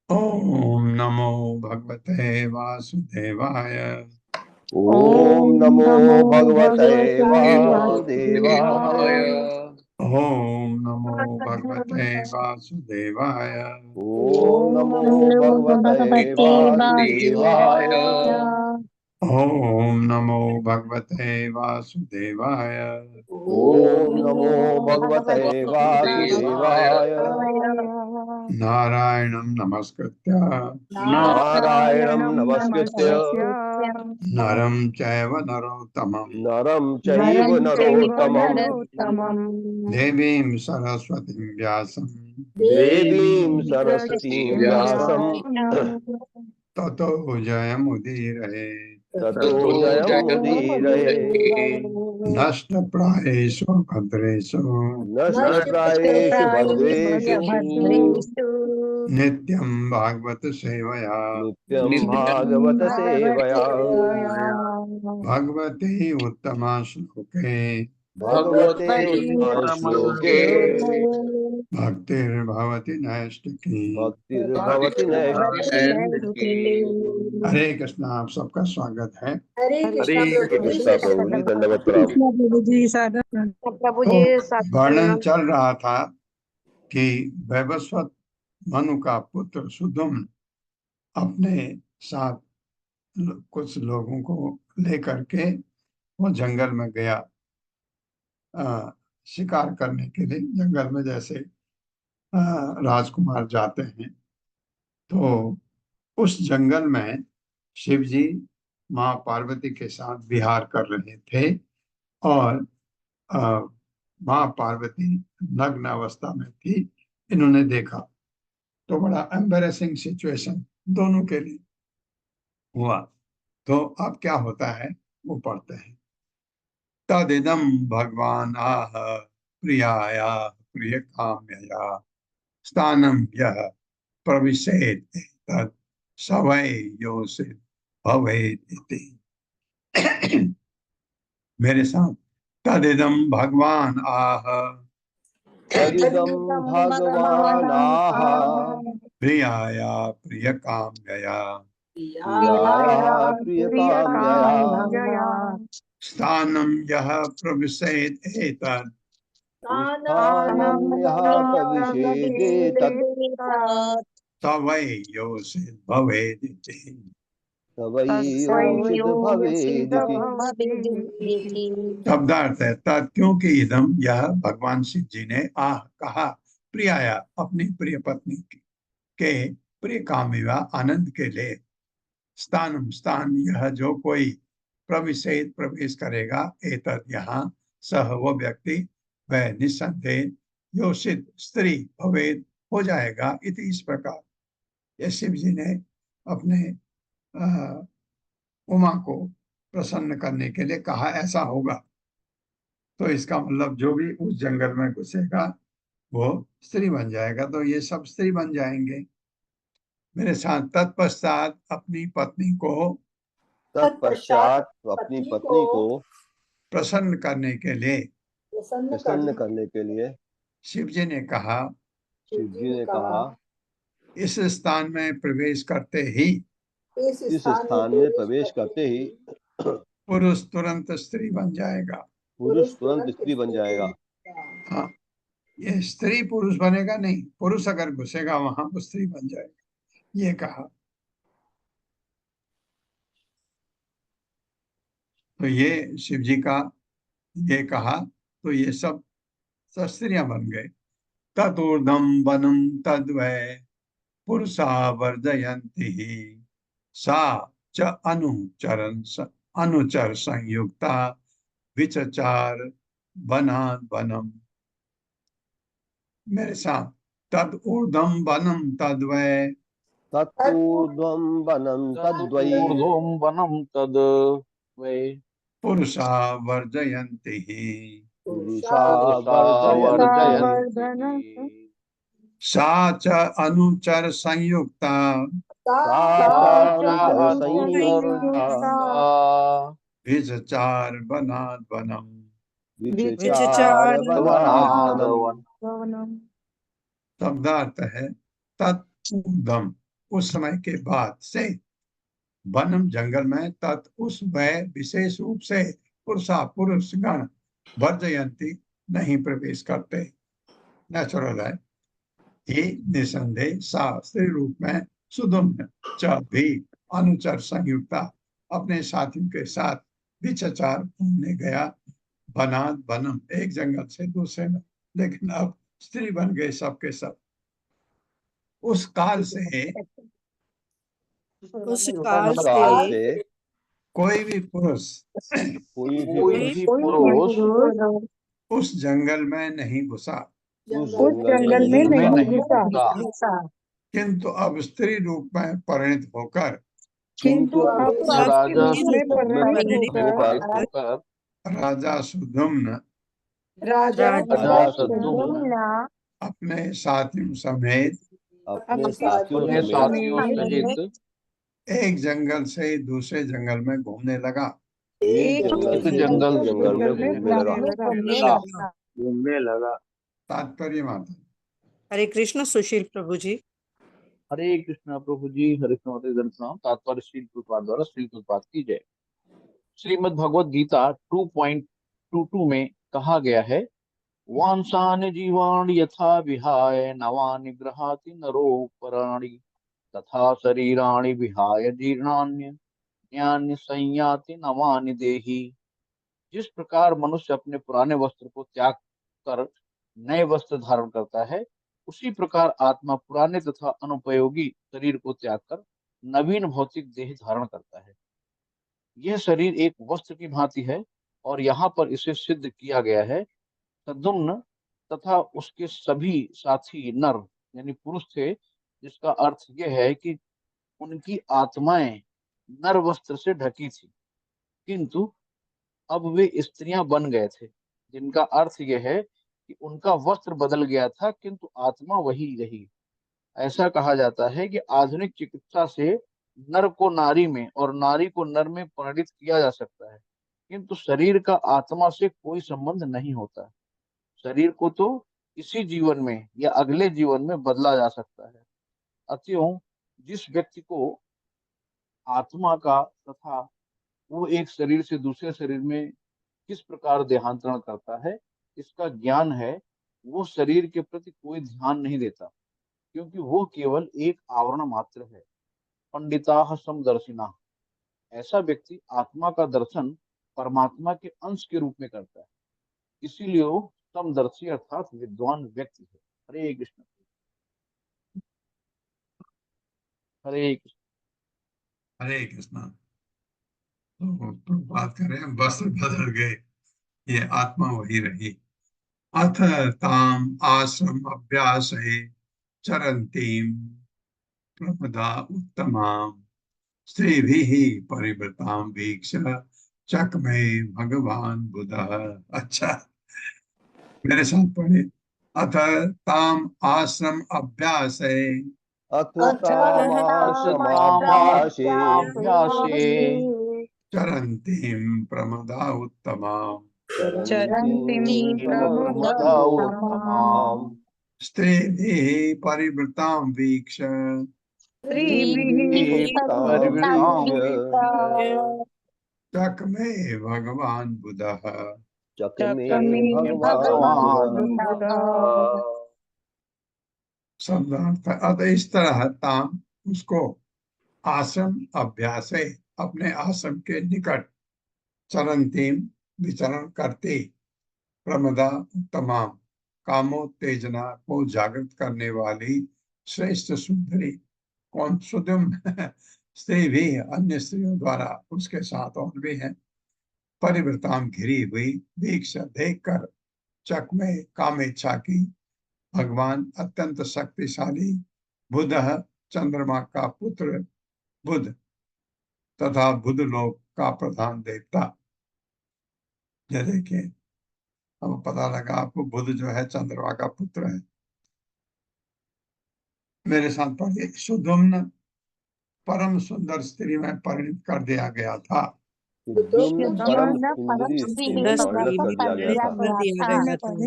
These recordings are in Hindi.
ओम नमो भगवते वासुदेवाय। ओम ॐ नमो नमो भगवते भगवते वासुदेवाय। वासुदेवाय। ओम नमो भगवते वासुदेवाय। ओम नमो ॐ नमो भगवते भगवते वासुदेवाय। वासुदेवाय। ओम नमो भगवते वासुदेवाय। ओम ॐ नमो नमो भगवते भगवते वासुदेवाय। वासुदेवाय। नारायणं नमस्कृत्य नारायणं नारायणं नमस्कृत्य नमस्कृत्य नरं चैव नरोत्तमं नरं चैव नरं चैव नरोत्तमं नरोत्तमं देवीं सरस्वतीं व्यासं देवीं सरस्वतीं सरस्वतीं व्यासं व्यासं ततो जयमुदीरये। ततो जयमुदीरये। नष्टप्रायेषु भद्रेषु नष्टप्रायेषु भद्रेषु भद्रेषु नित्यं भागवत सेवया नित्यं नित्यं भागवत सेवया। भागवते भगवती उत्तमा श्लोके भगवते भगवति उत्तम श्लोके भक्तिर्भवति नैष्टिकी। भक्तिर्भवति भक्तिर्भवति नैष्ठिकी। नैष्ठिकी। हरे कृष्णा, आप सबका स्वागत है। हरे हरे कृष्णा प्रभु जी, कृष्णा जय श्री प्रभु जी, राम। दंडवत प्रणाम। कृष्ण प्रभु जी सादर प्रणाम। प्रभु तो जी सादर वर्णन प्रणाम। चल रहा था कि वैवस्वत मनु का पुत्र सुदुम्न अपने साथ कुछ लोगों को लेकर के वो जंगल में गया शिकार करने के लिए। जंगल में जैसे राजकुमार जाते हैं, तो उस जंगल में शिव जी माँ पार्वती के साथ विहार कर रहे थे और अ, माँ पार्वती नग्न अवस्था में थी। इन्होंने देखा तो बड़ा एम्बेरसिंग सिचुएशन दोनों के लिए हुआ। तो अब क्या होता है वो पढ़ते हैं। तदिदम भगवान आह प्रियाया प्रिय काम्यया स्थानम यह प्रविशेत तत् स वै योषित भवेत् इति। मेरे साथ तदिदम भगवान आह तदिदं भगवानाह प्रियाया प्रिय काम्यया प्रियाया प्रियकाम्यया प्रियकाम्यया स्थानं यः प्रविशेत् एतत् स्थानं यः प्रविशेदेतत् स वै योषित् भवेत् इति। स वै योषित् भवेदिति। शब्दार्थ है तत् क्योंकि इदम यह भगवान शिव जी ने आह कहा प्रियाया अपनी प्रिय पत्नी के प्रिय कामिवा आनंद के लिए स्थानम स्थान यह जो कोई प्रविशेत प्रवेश करेगा एतद यहाँ सह वो व्यक्ति वह निसंदेह योषित स्त्री भवेद हो जाएगा इति। इस प्रकार ये शिव जी ने अपने उमा को प्रसन्न करने के लिए कहा ऐसा होगा। तो इसका मतलब जो भी उस जंगल में घुसेगा वो स्त्री बन जाएगा, तो ये सब स्त्री बन जाएंगे। मेरे साथ तत्पश्चात अपनी पत्नी को तत्पश्चात अपनी पत्नी को प्रसन्न करने के लिए प्रसन्न करने के लिए शिव जी ने कहा, शिव जी ने कहा, इस स्थान में प्रवेश करते ही इस स्थान में प्रवेश करते ही पुरुष तुरंत स्त्री बन जाएगा। पुरुष तुरंत स्त्री बन जाएगा। हाँ, ये स्त्री पुरुष बनेगा नहीं, पुरुष अगर घुसेगा वहां वो स्त्री बन जाएगा, ये कहा। तो ये शिव जी का ये कहा तो ये सब स्त्रियां बन गए। तदूर्धम वनम तद्वै पुरुषा वर्जयन्ति सा च अनुचर संयुक्ता विचचार वनाद वनम। मेरे साथ तद ऊर्धम वनम तद्वै तत्पूर्वं वनं तद्वै तदूर्ध्वं वनं तद् वै पुरुषा वर्जयन्ति पुरुषा पुरुषा वर्जयन्ति वर्धयन्ति सा च अनुचर संयुक्ता सा सा च चानुचर संयुक्ता अनुचरुक्ता विचचार वनाद वनम। विचचार वनाद् वनम्। वनादवन् शब्दार्थ है तत्ऊर्धम उस समय के बाद से वनम जंगल में तत् उस वह विशेष रूप से पुरुष गण वर्जयंती नहीं प्रवेश करते। नेचुरल है ये निसंदेह सा स्त्री रूप में सुदम्न च भी अनुचर संयुक्ता अपने साथियों के साथ विचचार घूमने गया। बनात बनम एक जंगल से दूसरे में, लेकिन अब स्त्री बन गए सबके सब। उस काल से उस काल उस काल से कोई भी पुरुष कोई भी कोई पुरुष भी पुरुष उस जंगल में नहीं घुसा, उस उस जंगल में में नहीं नहीं घुसा, घुसा, किंतु अब स्त्री रूप में परिणत होकर किंतु अब राजा स्त्री रूप में परिणित होकर होकर राजा सुदम्न राजा राजा सद्दुम्न अपने साथियों समेत अपने अपने साथियों साथियों समेत सहित एक जंगल से दूसरे जंगल में घूमने लगा। एक जंगल से जंगल दूसरे जंगल में घूमने लगा। घूमने लगा। तात्पर्य माता हरे कृष्ण सुशील प्रभु जी। हरे कृष्णा प्रभु जी, हरे कृष्ण माता जी, प्रणाम। तात्पर्य श्रील प्रभुपाद द्वारा श्रील प्रभुपाद की जय। श्रीमद् भगवद गीता 2.22 में कहा गया है, वांसानि जीवाणि यथा विहाय नवानि गृहाति नरोपराणि तथा शरीराणि विहाय जीर्णान्य संयाति नवानि देहि। जिस प्रकार मनुष्य अपने पुराने वस्त्र को त्याग कर नए वस्त्र धारण करता है, उसी प्रकार आत्मा पुराने तथा अनुपयोगी शरीर को त्याग कर नवीन भौतिक देह धारण करता है। यह शरीर एक वस्त्र की भांति है और यहाँ पर इसे सिद्ध किया गया है। सद्दुम्न तथा उसके सभी साथी नर यानी पुरुष थे, जिसका अर्थ यह है कि उनकी आत्माएं नर वस्त्र से ढकी थी, किंतु अब वे स्त्रियां बन गए थे, जिनका अर्थ यह है कि उनका वस्त्र बदल गया था किंतु आत्मा वही रही। ऐसा कहा जाता है कि आधुनिक चिकित्सा से नर को नारी में और नारी को नर में परिणित किया जा सकता है, किंतु शरीर का आत्मा से कोई संबंध नहीं होता। शरीर को तो इसी जीवन में या अगले जीवन में बदला जा सकता है। अतएव जिस व्यक्ति को आत्मा का तथा वो एक शरीर से दूसरे शरीर में किस प्रकार देहांतरण करता है, इसका ज्ञान है, वो शरीर के प्रति कोई ध्यान नहीं देता, क्योंकि वो केवल एक आवरण मात्र है। पंडिताः समदर्शिनः, ऐसा व्यक्ति आत्मा का दर्शन परमात्मा के अंश के रूप में करता है, इसीलिए वो समदर्शी अर्थात विद्वान व्यक्ति है। हरे कृष्ण। हरे कृष्ण। हरे कृष्णा। तो बात करें वस्त्र बदल गए, ये आत्मा वही रही। अथ ताम आश्रम अभ्यास चरंतीम प्रमदा उत्तमाम स्त्रीभिः परिवृताम वीक्ष चक्मे भगवान बुधः। अच्छा, मेरे साथ पढ़े। अथ ताम आश्रम अभ्यास अथ तामाश्रमाभ्यासे चरंतीम प्रमदा उत्तमाम चरन्तीं प्रमदा उत्तमाम् स्त्रीभिः परिवृतां वीक्ष परिवृताम् चक्मे भगवान बुधः। चक्मे भगवान भगवान शब्दार्थ अतः इस तरह ताम उसको आश्रम अभ्यास अपने आश्रम के निकट चरंतीम विचरण करते प्रमदा तमाम कामोत्तेजना को जागृत करने वाली श्रेष्ठ सुंदरी कौन सुदम स्त्री भी अन्य स्त्रियों द्वारा उसके साथ और भी है। परिवृताम घिरी हुई दीक्षा देखकर चक में कामेच्छा की भगवान अत्यंत शक्तिशाली बुध चंद्रमा का पुत्र बुध तथा बुध लोक का प्रधान देवता। ये देखिए, अब पता लगा आपको बुध जो है चंद्रमा का पुत्र है। मेरे साथ पढ़िए। सुदम्न परम सुंदर स्त्री में परिणत कर दिया गया था। सुदम्न परम सुंदरी स्त्री में परिणत कर दिया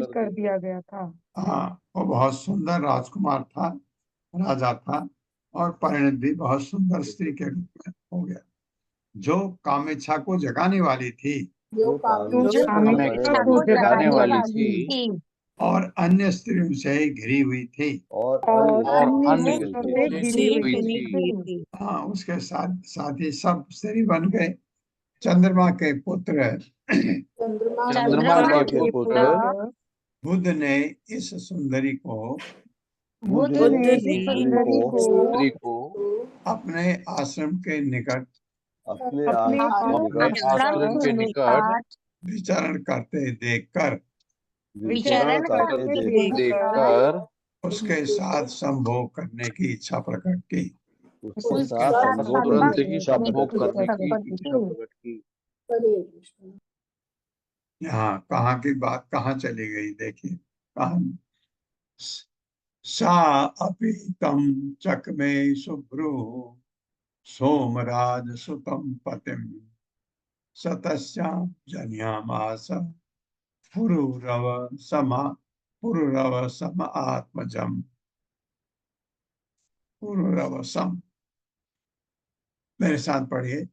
कर दिया गया था। हाँ, वो बहुत सुंदर राजकुमार था, राजा था, और परिणत भी बहुत सुंदर स्त्री के रूप में हो गया, जो कामेच्छा को जगाने वाली थी जो कामेच्छा को जगाने वाली थी और अन्य स्त्रियों से घिरी हुई थी। और और अन्य अन्य स्त्रियों से घिरी हुई थी। हाँ, उसके साथ साथ ही सब स्त्री बन गए। चंद्रमा के पुत्र चंद्रमा के पुत्र बुध ने इस सुंदरी को बुध बुध ने ने इस सुंदरी को स्त्री को अपने आश्रम के निकट अपने अपने आश्रम के निकट विचरण करते देखकर विचरण करते देखकर देखकर उसके साथ संभोग करने की इच्छा प्रकट की। उसके साथ संभोग तुरंत करने की ही इच्छा संभोग प्रकट करने की। की इच्छा प्रकट की। यहाँ कहाँ की बात कहाँ चली गई, देखिए कहानी। सा अपि तं चक्मे शुभ्रू सोमराज सुतं पतिं सतस्यां जन्यामास पुरुरव सम आत्मजम। पुरुरव सम, मेरे साथ पढ़िए।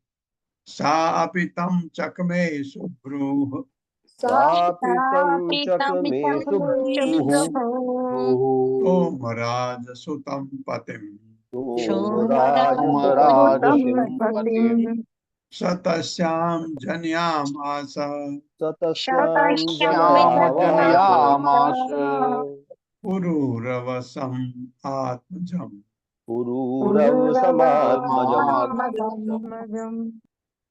सा अपि तं चक्मे शुभ्रू सापितं चक्रमे सुभ्रुः सोमराज सुतं पतिं सोमराज सुतं सतस्यां जन्यामास सतस्यां जनयामास पुरुरवसम् आत्मजम्। पुरूरव समात्मजम्।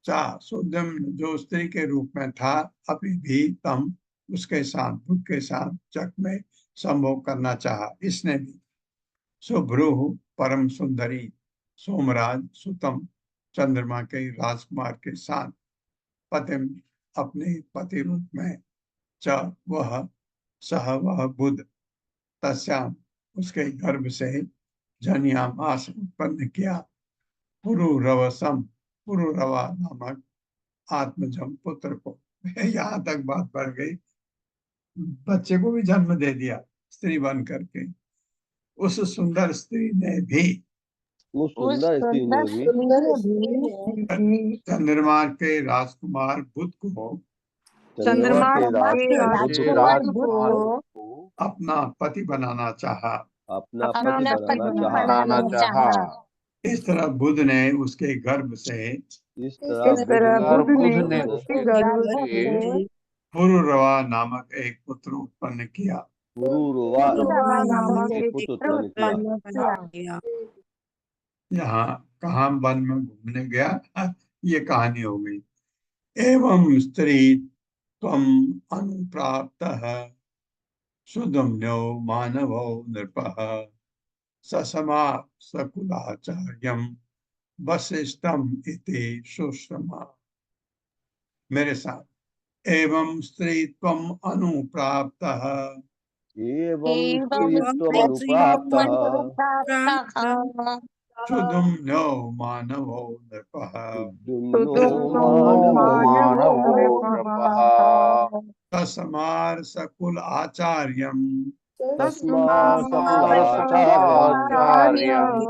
चा सुदम्न जो स्त्री के रूप में था, अभी भी तम उसके साथ, बुध के साथ चक में संभोग करना चाहा। इसने भी सुभ्रू परम सुंदरी सोमराज सुतम चंद्रमा के राजकुमार के साथ पतिम अपने पति रूप में च वह सह वह बुध तस्याम उसके गर्भ से जन्यामास उत्पन्न किया। पुरुरवसम पुरुरवा नामक आत्मजम पुत्र को। यहाँ तक बात बढ़ गई, बच्चे को भी जन्म दे दिया स्त्री बन करके। उस सुंदर स्त्री ने भी उस सुंदर स्त्री ने भी चंद्रमा के राजकुमार बुध को चंद्रमा के राजकुमार बुध राजकुमार को अपना पति बनाना चाहा। अपना पति बनाना चाहा। इस तरह बुध ने उसके गर्भ से इस तरह बुध ने उसके गर्भ से पुरुरवा नामक एक पुत्र उत्पन्न किया। पुरूरवा नामक एक पुत्र उत्पन्न किया। यहाँ कहाँ वन में घूमने गया, ये कहानी हो गई। एवं स्त्री त्वम अनुप्राप्तः सुदम्यो मानवो नृपः ससमा सकुलाचार्यम वसिष्ठम इति सुश्रमा। मेरे साथ। एवं स्त्री त्वम अनुप्राप्तः एवं स्त्रीत्वम् अनुप्राप्तः सुदम्यो मानवो नृपः सुदुम्नो मानवो नृपः तस्मार सकुल आचार्यम तस्मात् सकुलाचार्यम्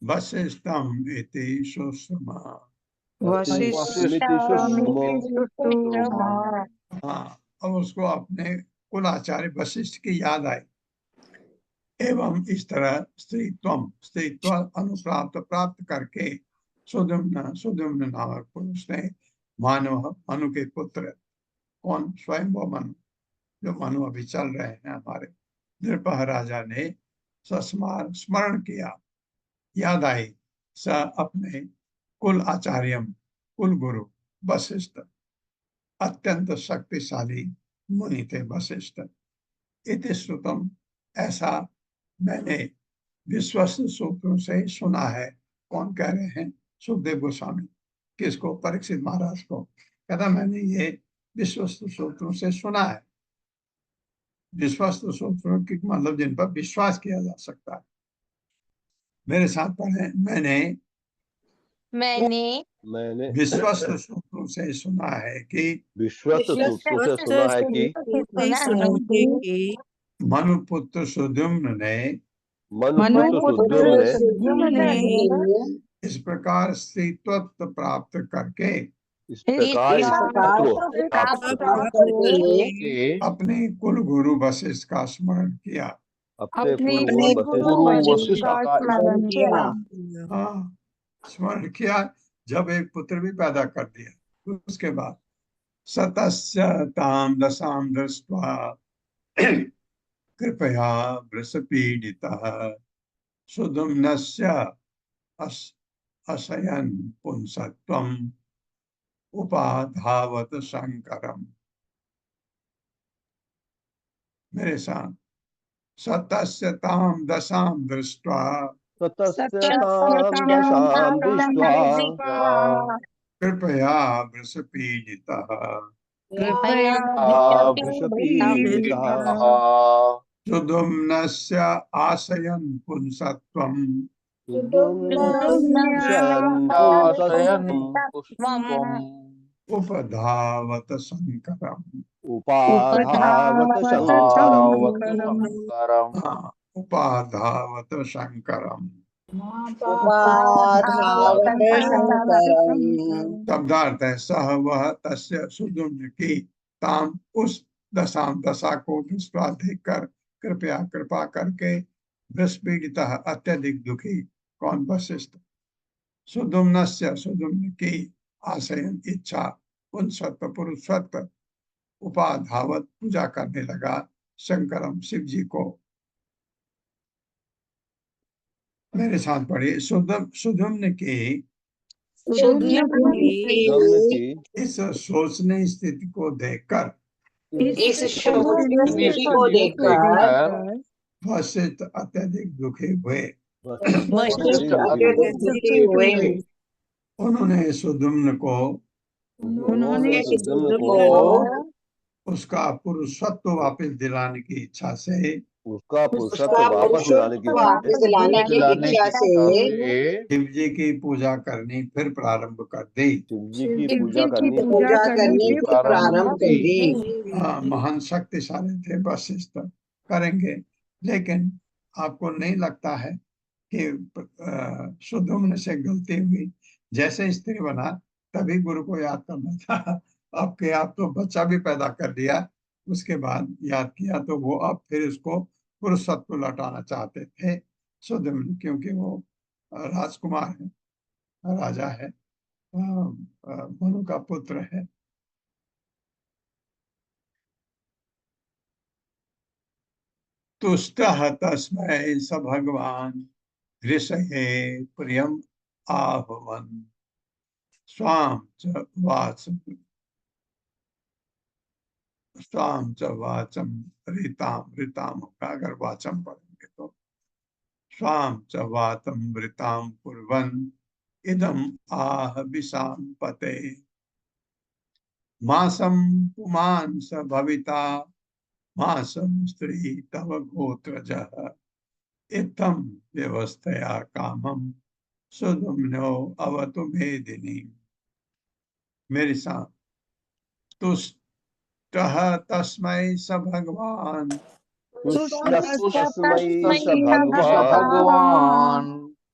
वसिष्ठम इति सुषमा। वसिष्ठमिति सुषमा। हाँ, अब उसको अपने कुलाचार्य वशिष्ठ की याद आई। एवं इस तरह स्त्रीत्व अनुप्राप्त प्राप्त करके सुदम्न नामक पुरुष ने मानव मनु के पुत्र, कौन? स्वयं वो मनु, जो मनु अभी चल रहे हैं हमारे, नृपह राजा ने सस्मार स्मरण किया, याद आई, स अपने कुल आचार्यम कुल गुरु वशिष्ठ, अत्यंत शक्तिशाली मुनि थे वशिष्ठ। इति श्रुतम, ऐसा मैंने विश्वस्त सूत्रों से सुना है। कौन कह रहे हैं? सुखदेव गोस्वामी। किसको? परीक्षित महाराज को। कहता मैंने ये विश्वस्त सूत्रों से सुना है। विश्वस्त सूत्रों की मतलब जिन पर विश्वास किया जा सकता है। मेरे साथ पढ़े। मैंने विश्वस्त सूत्रों से सुना है कि विश्वस्त सूत्रों से सुना है कि मनुपुत्र सुद्युम्न ने मनुपुत्र सुद्युम्न ने इस प्रकार स्त्रीत्व प्राप्त करके इस प्रकार प्राप्त करके अपने कुल गुरु वशिष्ठ का स्मरण किया। अपने गुरु वशिष्ठ का स्मरण किया। हाँ, स्मरण किया। जब एक पुत्र भी पैदा कर दिया, उसके बाद सतस्य ताम दशाम दृष्ट्वा कृपया वृषपीडितः सुदुम्नस्य अशयन पुंसत्वम उपाधावत शंकरम। मेरे साथ, सतस्य ताम दशाम दृष्ट्वा कृपया वृषपीडितः सुदुम्नस्य आशयन पुंसत्वम उपधावत शंकरम। उपाधावत शंकरम। शब्दार्थ है, सह वह तस्य सुदुम्न की ताम उस दशा को दृष्टवा देखकर कृपा करके वृषपीडिता अत्यधिक दुखी, कौन? वशिष्ठ। सुदुम्नस्य सुदुम्न की आशयन इच्छा, उन सत्व पुरुषत्व उपाधावत पूजा करने लगा शंकरम शिव जी को। मेरे साथ पढ़िए, सुदुम्न की इस शोचनीय स्थिति को देखकर वशिष्ठ अत्यधिक दुखी हुए। उन्होंने सुदुम्न को उसका पुरुषत्व वापस दिलाने की इच्छा से शिव जी की पूजा करनी फिर प्रारंभ कर दी। महान शक्तिशाली थे वशिष्ठ, करेंगे। लेकिन आपको नहीं लगता है कि सुदुम्न से गलती हुई? जैसे स्त्री बना तभी गुरु को याद करना था। आपके आप तो बच्चा भी पैदा कर दिया, उसके बाद याद किया तो वो अब फिर उसको पुरुषत्व लौटाना चाहते थे सुदुम्न, क्योंकि वो राजकुमार है, राजा है, मनु का पुत्र है। तुष्टः तस्मै स भगवान ऋषये प्रियम आहवन स्वाम च वाचम ऋताम होगा अगर वाचम पढ़ेंगे तो। स्वाम च वातम ऋताम कुर्वन् इदम आह विशाम पते मासम पुमान स भविता मासम स्त्री तव गोत्रजः इत्थं व्यवस्थया कामम सुदुम्नो अवतु मेदिनी। मेरे साथ, तुष्टः तस्मै स भगवान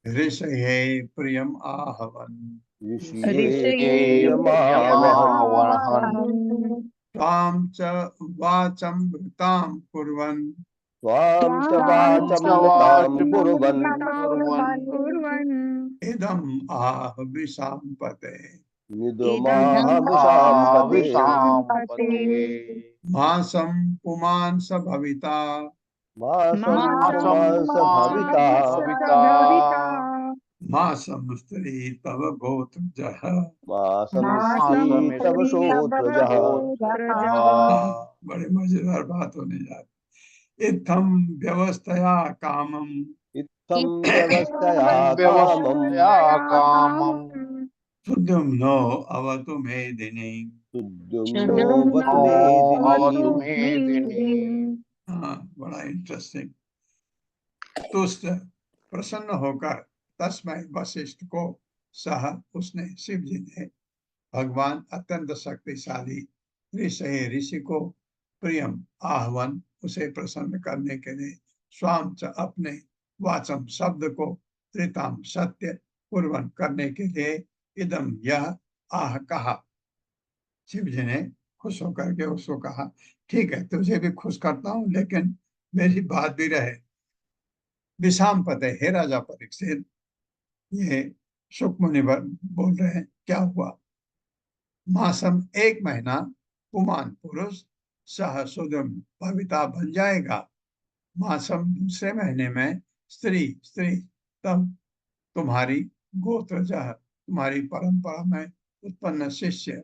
ऋषये प्रियम आहवन त्वां च वाचं वृतां कुर्वन् इदम् आह विशाम पते मासं पुमान् स भविता मासं स्त्री तव गोत्रजः। बड़े मजेदार बात होने जा रही। इत्थं व्यवस्थया कामम सुद्युम्नो अवतु मेदिनी। हाँ, बड़ा इंटरेस्टिंग। तुष्ट प्रसन्न होकर तस्मै वशिष्ठ को सह उसने शिव जी ने भगवान अत्यंत शक्तिशाली ऋषि को प्रियम आहवन उसे प्रसन्न करने के लिए स्वाम च अपने वाचम शब्द को त्रिताम सत्य पूर्वन करने के लिए इदम यह आह कहा। शिव जी ने खुश होकर के उसको कहा, ठीक है तुझे भी खुश करता हूं, लेकिन मेरी बात भी रहे। विषाम पते, हे राजा परीक्षित, ये शुक मुनि बोल रहे हैं, क्या हुआ? मासम, एक महीना, पुमान पुरुष, सह सुदम भविता बन जाएगा। मासम, दूसरे महीने में, स्त्री स्त्री, तब तुम्हारी गोत्र जह, तुम्हारी परंपरा में उत्पन्न शिष्य,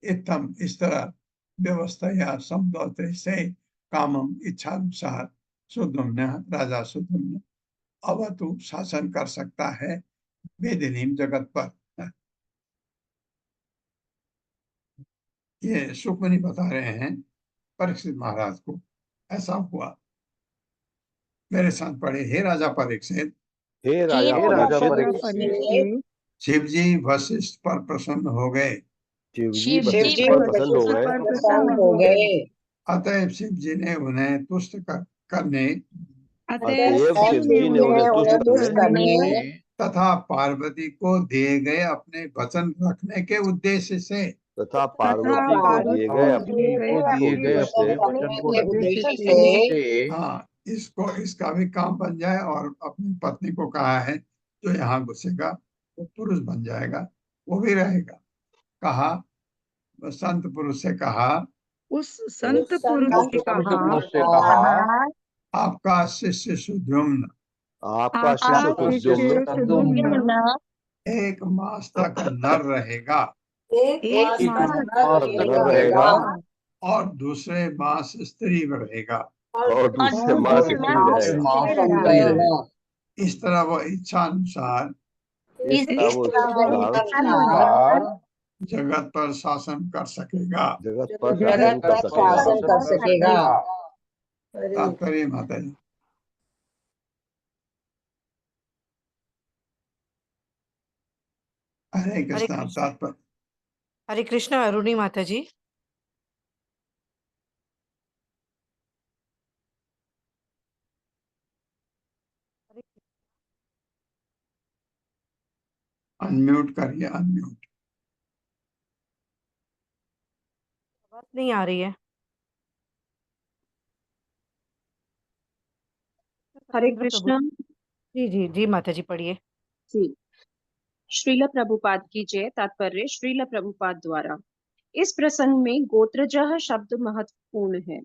इतम, इस तरह, व्यवस्था या समझौते से, कामम, इच्छा अनुसार, सुदम्न, राजा सुदम्न, अवतु, शासन कर सकता है, वेदिनीम, जगत पर। ये सुकमणि बता रहे हैं परीक्षित महाराज को, ऐसा हुआ। मेरे साथ पढ़े, हे राजा परीक्षित, हे राजा परीक्षित, शिव जी वशिष्ठ पर प्रसन्न हो गए। शिव जी वशिष्ठ पर प्रसन्न हो गए। अतएव शिव जी ने उन्हें तुष्ट करने अतएव शिव जी ने उन्हें तुष्ट करने तथा पार्वती को दिए गए अपने वचन रखने के उद्देश्य से, तथा पार्वती को दिए गए अपने वचन को रखने के से, हाँ, इसको, इसका भी काम बन जाए, और अपनी पत्नी को कहा है जो यहाँ घुसेगा वो पुरुष बन जाएगा, वो भी रहेगा। कहा, संत पुरुष से कहा, उस संत पुरुष से कहा, आपका शिष्य सुद्युम्न आपका शिष्य सुद्युम्न एक मास तक नर रहेगा, एक मास तक रहेगा, और दूसरे मास स्त्री रहेगा, और दूसरे मास स्त्री रहेगा। इस तरह वो इच्छा अनुसार जगत पर शासन कर सकेगा। जगत पर शासन कर सकेगा। तात्पर्य माता जी, हरे कृष्णा। तात्पर्य, हरे कृष्णा। अरुणी माता जी, अनम्यूट करिए, अनम्यूट। आवाज नहीं आ रही है। हरे कृष्णा। जी जी जी माता जी, पढ़िए। जी, श्रील प्रभुपाद की जय। तात्पर्य, श्रील प्रभुपाद द्वारा। इस प्रसंग में गोत्रजः शब्द महत्वपूर्ण है।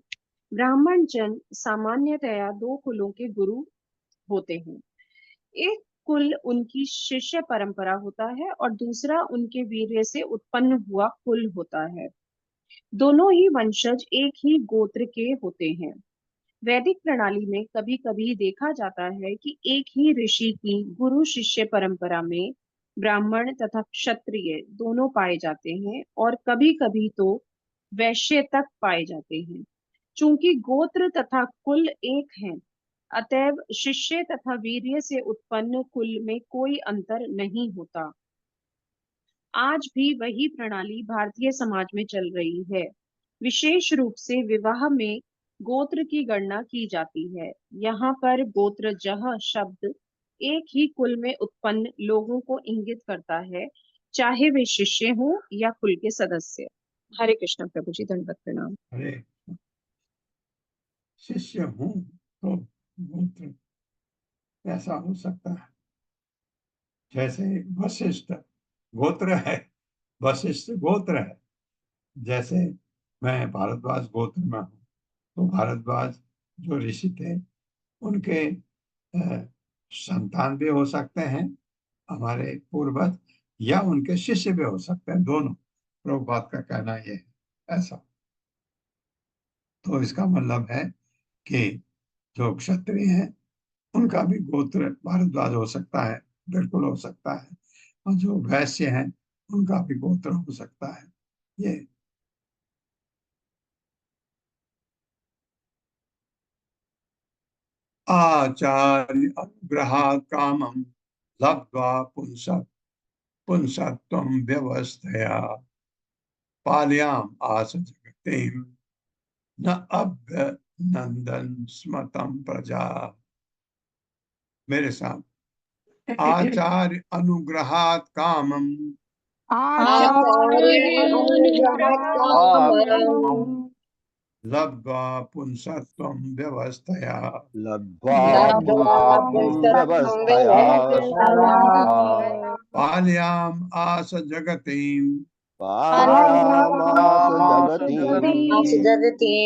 ब्राह्मण जन सामान्यतया दो कुलों के गुरु होते हैं। एक कुल उनकी शिष्य परंपरा होता है और दूसरा उनके वीर्य से उत्पन्न हुआ कुल होता है। दोनों ही वंशज एक ही गोत्र के होते हैं। वैदिक प्रणाली में कभी कभी देखा जाता है कि एक ही ऋषि की गुरु शिष्य परंपरा में ब्राह्मण तथा क्षत्रिय दोनों पाए जाते हैं, और कभी कभी तो वैश्य तक पाए जाते हैं। चूंकि गोत्र तथा कुल एक हैं, अतएव शिष्य तथा वीर्य से उत्पन्न कुल में कोई अंतर नहीं होता। आज भी वही प्रणाली भारतीय समाज में चल रही है। विशेष रूप से विवाह में गोत्र की गणना की जाती है। यहाँ पर गोत्रजः शब्द एक ही कुल में उत्पन्न लोगों को इंगित करता है, चाहे वे शिष्य हों या कुल के सदस्य। हरे कृष्ण प्रभु जी, दंडवत प्रणाम। हरे, शिष्य हूँ तो गोत्र ऐसा हो सकता है, जैसे वशिष्ठ गोत्र है, वशिष्ठ गोत्र है। जैसे मैं भारद्वाज गोत्र में हूँ, तो भारद्वाज जो ऋषि थे उनके संतान भी हो सकते हैं हमारे पूर्वज, या उनके शिष्य भी हो सकते हैं, दोनों। प्रभुपाद का कहना यह है ऐसा। तो इसका मतलब है कि जो क्षत्रिय हैं उनका भी गोत्र भारद्वाज हो सकता है, बिल्कुल हो सकता है, और जो वैश्य हैं उनका भी गोत्र हो सकता है। ये आचार्य अनुग्रहात् कामं लब्ध्वा पुंसत्वं व्यवस्थया पाल्याम् आस जगतीं न अभ्यनंदन स्मतं प्रजा। मेरे साथ। आचार्य अनुग्रहात् कामम आचार्य अनुग्रहात् लब्ध्वा पुंसत्वं व्यवस्थया लब्ध्वा व्यवस्थया पाल्याम् आस जगतीं पायामास जगति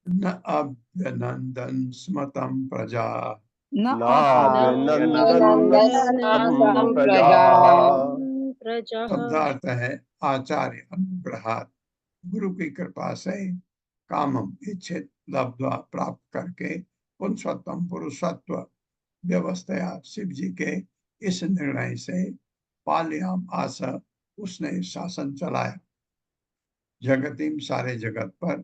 न अभ्यनन्दन स्मतं प्रजा। नाभ्यनन्दन् प्रजा। शब्दार्थ है आचार्य अनुग्रहात्, गुरु की कृपा से कामम इच्छित लब्ध्वा प्राप्त करके पुंसत्वम पुरुषत्व व्यवस्थया शिव जी के इस निर्णय से पाल्याम आशा उसने शासन चलाया जगतिम सारे जगत पर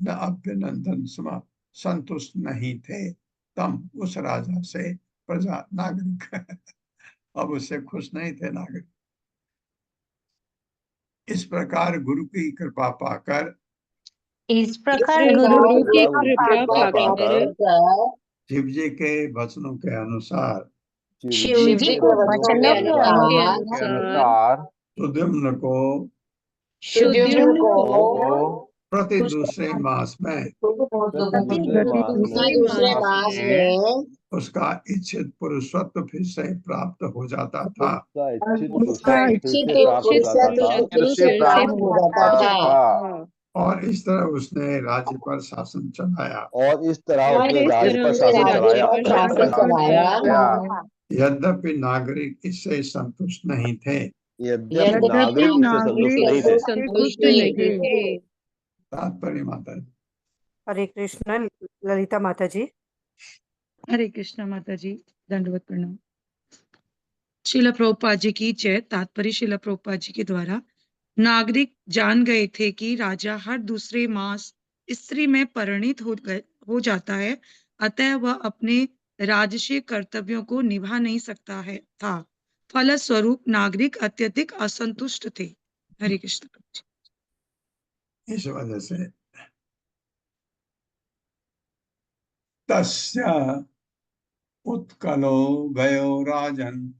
न अभ्यनंदन स्म संतुष्ट नहीं थे तम उस राजा से प्रजा नागरिक अब उससे खुश नहीं थे नागरिक। इस प्रकार गुरु की कृपा पाकर गुरु की कृपा पाकर शिव जी के वचनों के अनुसार शिव जी के वचनों के अनुसार सुद्युम्न को प्रति दूसरे मास में उसका इच्छित पुरुषत्व फिर से प्राप्त हो जाता था। और इस तरह उसने राज्य पर शासन चलाया। यद्यपि नागरिक इससे संतुष्ट नहीं थे। तात्पर्य माता जी। हरे कृष्ण ललिता माता जी। हरे कृष्णा माता जी, दंडवत प्रणाम। श्रील प्रभुपाद जी की जय। तात्पर्य श्रील प्रभुपाद जी के द्वारा नागरिक जान गए थे कि राजा हर दूसरे मास स्त्री में परिणित हो जाता है, अतः वह अपने राजसीय कर्तव्यों को निभा नहीं सकता था। फलस्वरूप नागरिक अत्यधिक असंतुष्ट थे। हरे कृष्ण। इस वजह से तस्य उत्कलो गयो राजन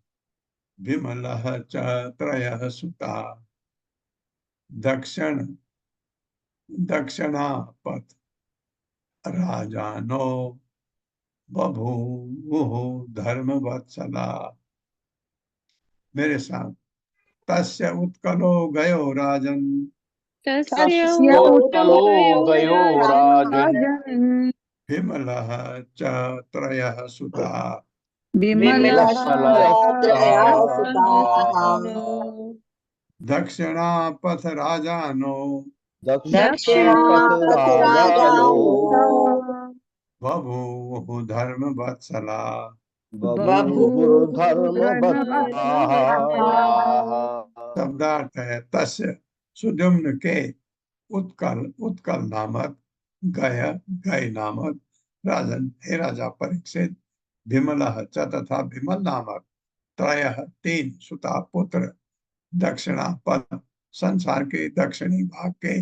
विमलः च त्रयः सुता दक्षिणापथ राजानो बभूवुः धर्मवत्सला। मेरे साथ। तस्य उत्कलो गयो राजन विमलः च त्रयः सुता दक्षिणापथ राजानो बभूवुः धर्मवत्सला। शब्दार्थ है तस्य सुद्युम्न के उत्कल नामक गय नामक राजन हे राजा परीक्षित विमलः च तथा विमल नामक त्रयः तीन सुता पुत्र दक्षिणापथ संसार के दक्षिणी भाग के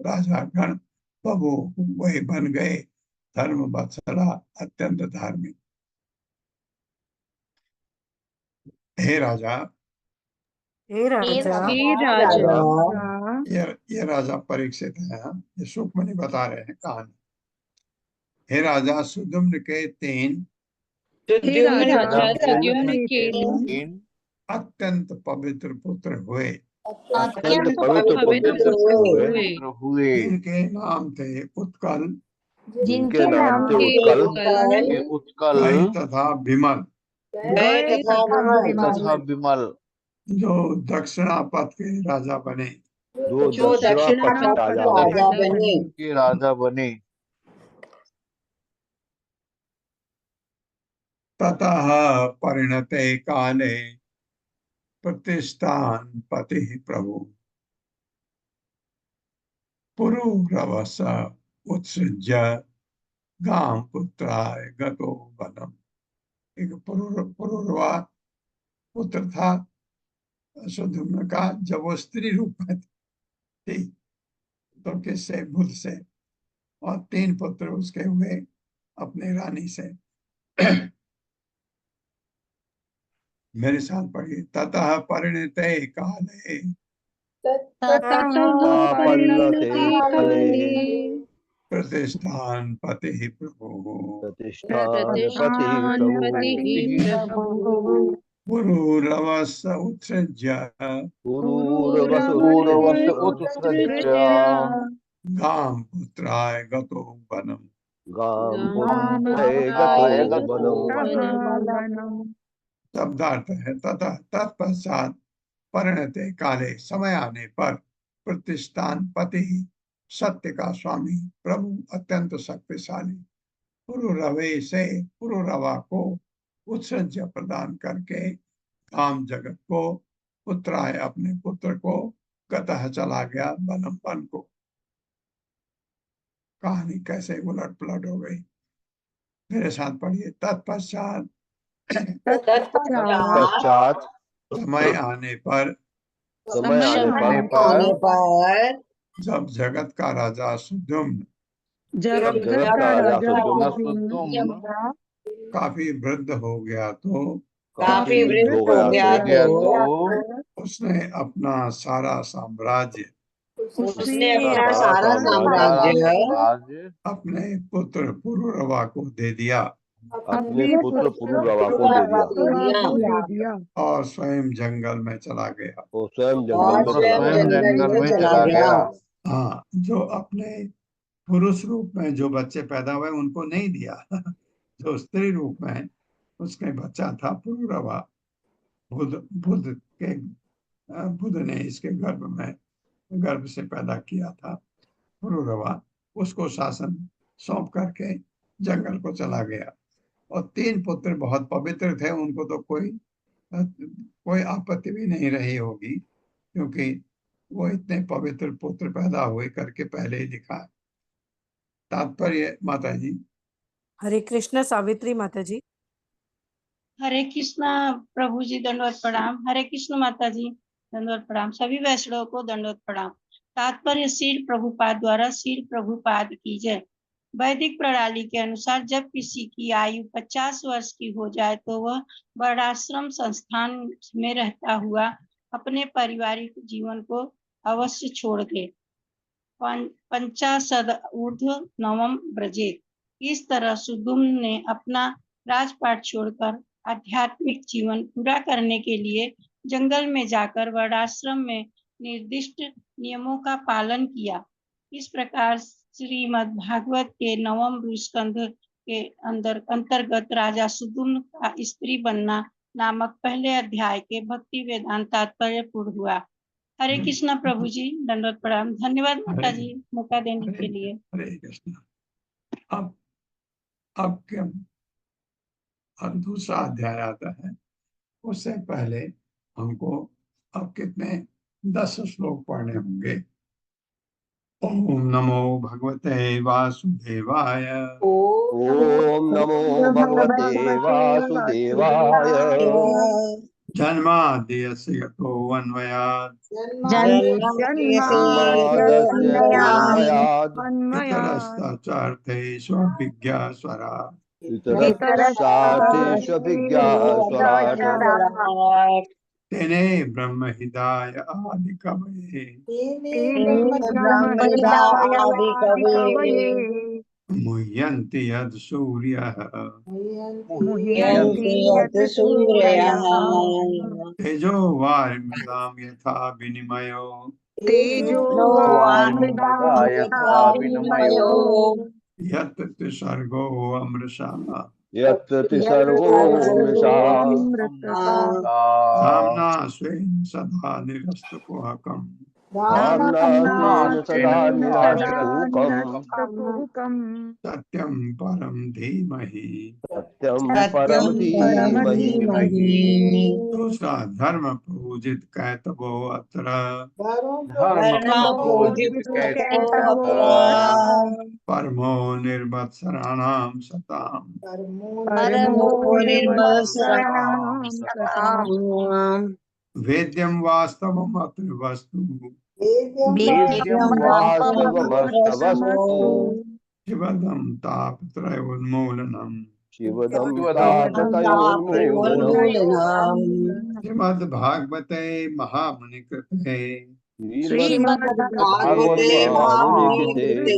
राजागण बभू वही बन गए धर्म वत्सला अत्यंत धार्मिक। हे राजा ये राजा परीक्षित है। ये सुखमणि बता रहे हैं कहानी। हे राजा सुद्युम्न के तीन अत्यंत पवित्र पुत्र हुए। इनके नाम थे उत्कल गय तथा विमल जो दक्षिणापथ के राजा बने। ततः परिणते काले प्रतिष्ठान पति प्रभु पुरुरवस उत्सृज्य गाम पुत्राय गतो वनम। एक पुरुरवा पुत्र था सुद्युम्न का। जब वो स्त्री रूप में थी तो किससे बुध से, और तीन पुत्र उसके हुए अपनी रानी से। मेरे साथ पढ़िए। ततः परिणते काले परिणते काले प्रतिष्ठान पति प्रभु प्रतिष्ठानपति प्रभु पुरूरवस उत्सृज्य पुरूरवसु पूर्ववश उत्सृज्य गां पुत्राय गतो वनम् गां पुत्राय गतो वनम् शब्दार्थ है तथा तत्पश्चात परिणते काले समय आने पर प्रतिष्ठान पति सत्य का स्वामी प्रभु अत्यंत शक्तिशाली पुरुरवे से पुरुरवा को उत्सर्ज प्रदान करके काम जगत को पुत्राय अपने पुत्र को गतः चला गया वनम वन को। कहानी कैसे उलट पलट हो गई। मेरे साथ पढ़िए। तत्पश्चात तत्पश्चात समय आने पर जब जगत का राजा सुद्युम्न जगत का राजा सुद्युम्न काफी वृद्ध हो गया तो उसने अपना सारा साम्राज्य राज्य अपने पुत्र पुरुरवा को दे दिया अपने पुत्र पुरुरवा को दे दिया और स्वयं जंगल में चला गया। वो स्वयं जंगल में चला गया। हाँ, जो अपने पुरुष रूप में जो बच्चे पैदा हुए उनको नहीं दिया जो स्त्री रूप में उसके बच्चा था पुरुरवा, बुध ने इसके गर्भ से पैदा किया था पुरुरवा, उसको शासन सौंप करके जंगल को चला गया। और 3 पुत्र बहुत पवित्र थे, उनको तो कोई आपत्ति भी नहीं रही होगी क्योंकि वो इतने पवित्र पुत्र पैदा हुए करके पहले ही लिखा है। तात्पर्य माता जी। हरे कृष्ण सावित्री माता जी। हरे कृष्णा प्रभु जी दंडवत प्रणाम। हरे कृष्ण माता जी दंडवत प्रणाम। सभी वैष्णव को दंडवत प्रणाम। तात्पर्य श्रील प्रभुपाद द्वारा श्रील प्रभुपाद की जय। वैदिक प्रणाली के अनुसार जब किसी की आयु 50 वर्ष की हो जाए तो वह वर्णाश्रम संस्थान में रहता हुआ अपने पारिवारिक जीवन को अवश्य छोड़ दे। 50 ऊर्ध्व नवम ब्रजेत। इस तरह सुद्युम्न ने अपना राजपाट छोड़कर आध्यात्मिक जीवन पूरा करने के लिए जंगल में जाकर वर्णाश्रम में निर्दिष्ट नियमों का पालन किया। इस प्रकार श्रीमद् भागवत के 9वें स्कंध के अंतर्गत राजा सुद्युम्न का स्त्री बनना नामक पहले अध्याय के भक्ति वेदांत तात्पर्य पूर्ण हुआ। हरे कृष्णा प्रभु जी दंडवत प्रणाम। धन्यवाद माता जी मौका देने के लिए। हरे कृष्ण। अब क्या अब दूसरा अध्याय आता है। उससे पहले हमको अब कितने 10 श्लोक पढ़ने होंगे। ओम नमो भगवते वासुदेवाय। ओम नमो भगवते वासुदेवाय। जन्माद्यस्य यतोऽन्वयात् इतरश्चार्थेष्वभिज्ञस्वराट् तेने ब्रह्म हृदाय आदि कवये मुह्यन्ति यद् सूर्यः तेजो वारिमृदां यथा विनिमयो यत् त्रिसर्गो अमृषा धाम्ना स्वेन सदा निरस्तकुहकम् सत्यं परं धीमहि। दूसरा धर्म पूजित कैतवो अत्र परमो निर्वत्सराणां सताम् वेद्यं वास्तवम् अत्र वस्तु शिवदं तापत्रयोन्मूलनम् शिवदं शिवदं तापत्रयोन्मूलनम् श्रीमद्भागवते महामुनिकृते श्रीमद्भागवते महामुनिकृते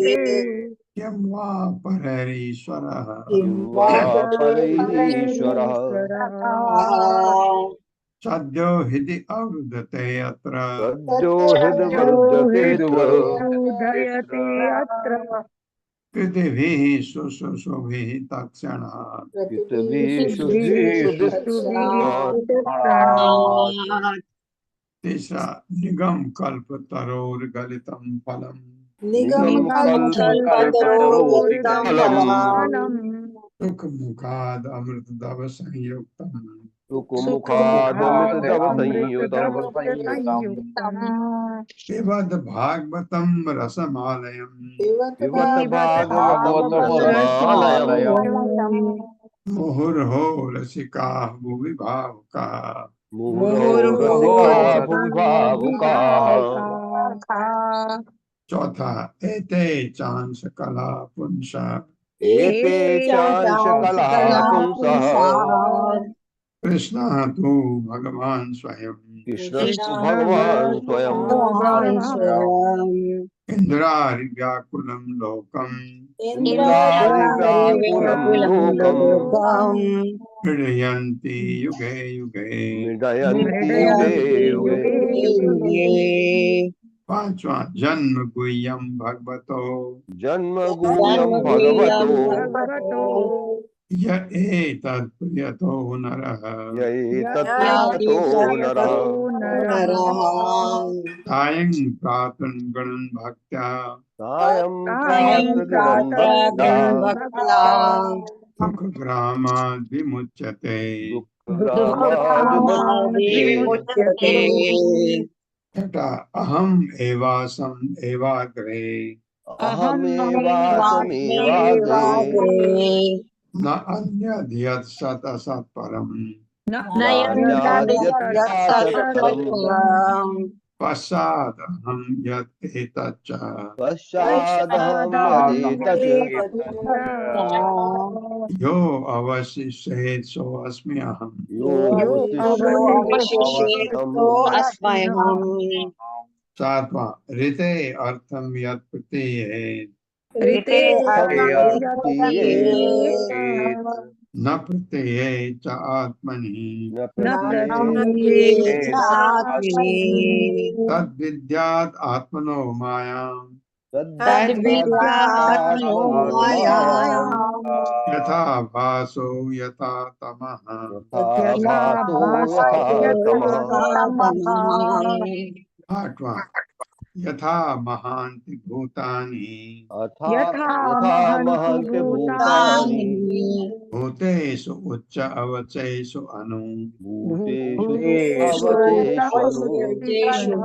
यं वा परैरीश्वरः किं वा परैरीश्वरः सद्यो हि अवरुद्धते अत्र सद्यो हृदवरुध्यतेऽत्र उदयते अत्र कृतिभिः शुश्रूषुभिः तत्क्षणात् कृतविश्रुभिस्तत्क्षणात् तीसरा निगम कल्पतरोर्गलितं फलम् निगमकल्पतरोर्गलितं फलम् सुखमुखाद् अमृतद्रव संयुक्तम् सुखमुखादमृतद्रवसंयुतम् पिबध् भागवतं रसमालयम् पिबत भागवतं रसमालयम् मुहुर्हो रसिकाः भुवि भावुकाः मुहुर्मुहुः रसिका भुवि भावुकाः चौथा एते चांस कला पुंसा एते चांश कला पुंसः कृष्णः तु भगवान् स्वयं कृष्णस्तु भगवान् स्वयं इन्द्रार्व्याकुलं लोकम् इन्द्रारिव्याकुलं लोकम् क्रीडयन्ति युगे युगे मृडयन्ति युगे युगे पांचवा जन्म गुह्यं भगवतो जन्म गुह्यं भगवतो य एतत् प्रियतो नरः य एतत्प्रियतो नरः सायं प्रातः गणन् भक्त्या सायं प्रातर्गणं भक्त्या दुःखग्रामाद् विमुच्यते दुःखग्रामाद्विमुच्यते तथा अहम् एवासम् एवाग्रे अहमेवासमेवाग्रे न अन्यद्यत् सत् असत्परम् नान्याद्यत्सत्परम् पश्चादहं यत् एतच्च पश्चादहं यदेतत् यो अवशिष्येत् सोऽस्मि अहम् यो अवशिष्येत् सात्वा ऋते अर्थं यत् प्रतीयेत् न प्रत्यये च आत्मनि तद्विद्यात् आत्मनो मायाम् यथा भासो यथा तमः आठवां यथा महान्ति भूतानि यथा महन्ति भूतानि भूतेषु उच्च अवचेषु अनु भूतेषु अवचेषु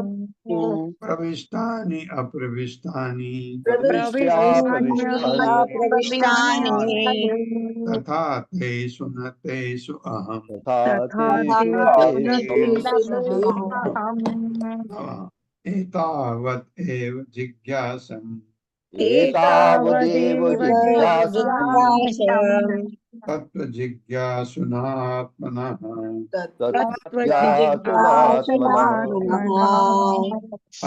प्रविष्टानि अप्रविष्टानि तथा तेषु न तेषु अहम् एतावत् एव जिज्ञासम् एतावदेव जिज्ञासम् तत्त्वजिज्ञासुनात्मनः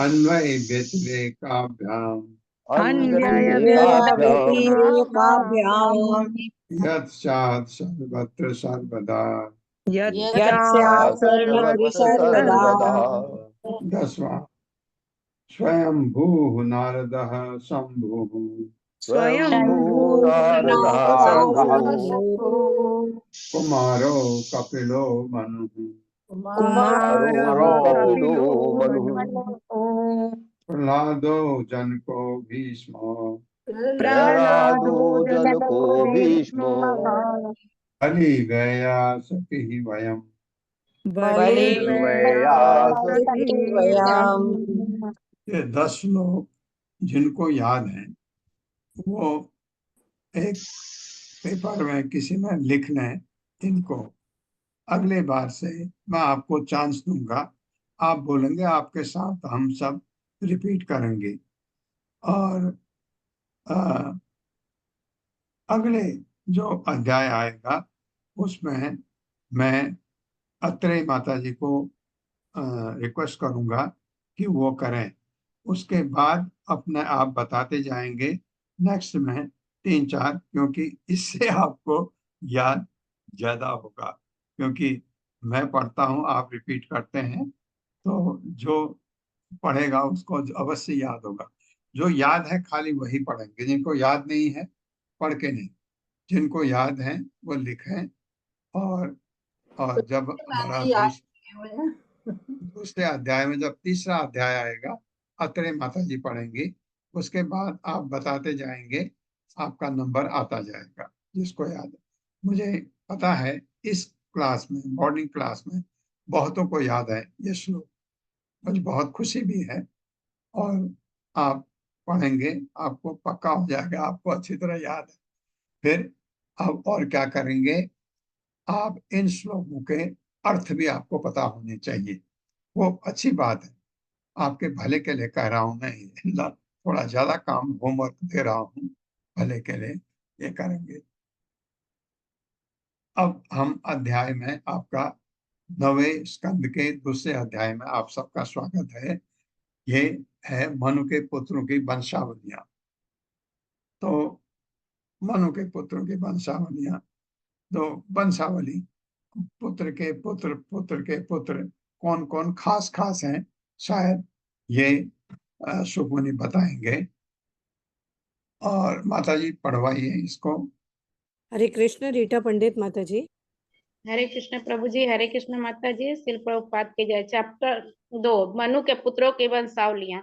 अन्वय व्यतिरेकाभ्याम् यत् स्यात् सर्वत्र सर्वदा दसवां स्वयंभूः नारदः शंभुः कुमारो कपिलो मनुः प्रह्लादो जनको भीष्मो बलि गया सखी वयम् ये 10 लोग जिनको याद है वो एक पेपर में किसी में लिख लें इनको। अगले बार से मैं आपको चांस दूंगा, आप बोलेंगे, आपके साथ हम सब रिपीट करेंगे। और अगले जो अध्याय आएगा उसमें मैं अत्रेय माता जी को रिक्वेस्ट करूंगा कि वो करें। उसके बाद अपने आप बताते जाएंगे नेक्स्ट में 3-4, क्योंकि इससे आपको याद ज्यादा होगा। क्योंकि मैं पढ़ता हूँ, आप रिपीट करते हैं, तो जो पढ़ेगा उसको अवश्य याद होगा। जो याद है खाली वही पढ़ेंगे, जिनको याद नहीं है पढ़ के नहीं। जिनको याद है वो लिखें। और जब हमारा दूसरे अध्याय में जब तीसरा अध्याय आएगा, अत्रे माता जी पढ़ेंगी, उसके बाद आप बताते जाएंगे, आपका नंबर आता जाएगा जिसको याद है। मुझे पता है इस क्लास में, मॉर्निंग क्लास में बहुतों को याद है ये श्लोक। मुझे बहुत खुशी भी है। और आप पढ़ेंगे, आपको पक्का हो जाएगा, आपको अच्छी तरह याद है। फिर अब और क्या करेंगे, आप इन श्लोकों के अर्थ भी आपको पता होने चाहिए। वो अच्छी बात है, आपके भले के लिए कह रहा हूं मैं। थोड़ा ज्यादा काम होमवर्क दे रहा हूं, भले के लिए ये करेंगे। अब हम अध्याय में, आपका 9वें स्कंद के दूसरे अध्याय में आप सबका स्वागत है। ये है मनु के पुत्रों की वंशावलियां। तो मनु के पुत्रों की वंशावलियां, तो वंशावली, पुत्र के पुत्र, पुत्र के पुत्र, कौन कौन खास खास हैं, शायद ये सुखमुनि बताएंगे। और माता जी पढ़वाइए इसको। हरे कृष्ण रीटा पंडित माता जी। हरे कृष्ण प्रभु जी, हरे कृष्ण माता जी, श्रील प्रभुपाद के जय। चैप्टर 2, मनु के पुत्रों की वंशावलियां।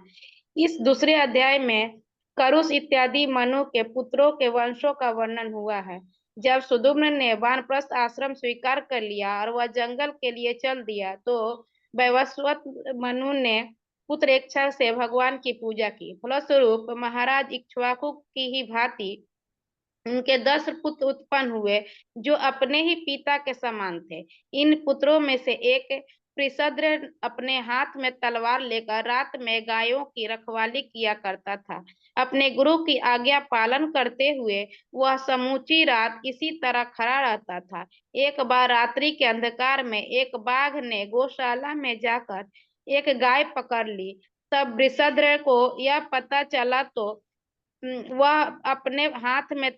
इस दूसरे अध्याय में करुष इत्यादि मनु के पुत्रों के वंशों का वर्णन हुआ है। जब सुदुम्न ने वानप्रस्थ आश्रम स्वीकार कर लिया और वह जंगल के लिए चल दिया, तो वैवस्वत मनु ने पुत्र इच्छा से भगवान की पूजा की। फलस्वरूप महाराज इक्ष्वाकु की ही भांति उनके 10 पुत्र उत्पन्न हुए, जो अपने ही पिता के समान थे। इन पुत्रों में से एक प्रिसद्र अपने हाथ में तलवार लेकर रात में गायों की रखवाली किया करता था। अपने गुरु की आज्ञा पालन करते हुए वह समूची रात इसी तरह खड़ा रहता था। एक बार रात्रि के अंधकार में एक बाघ ने गौशाला में जाकर एक गाय पकड़ ली। तब वृषध्र को यह पता चला तो वह अपने हाथ में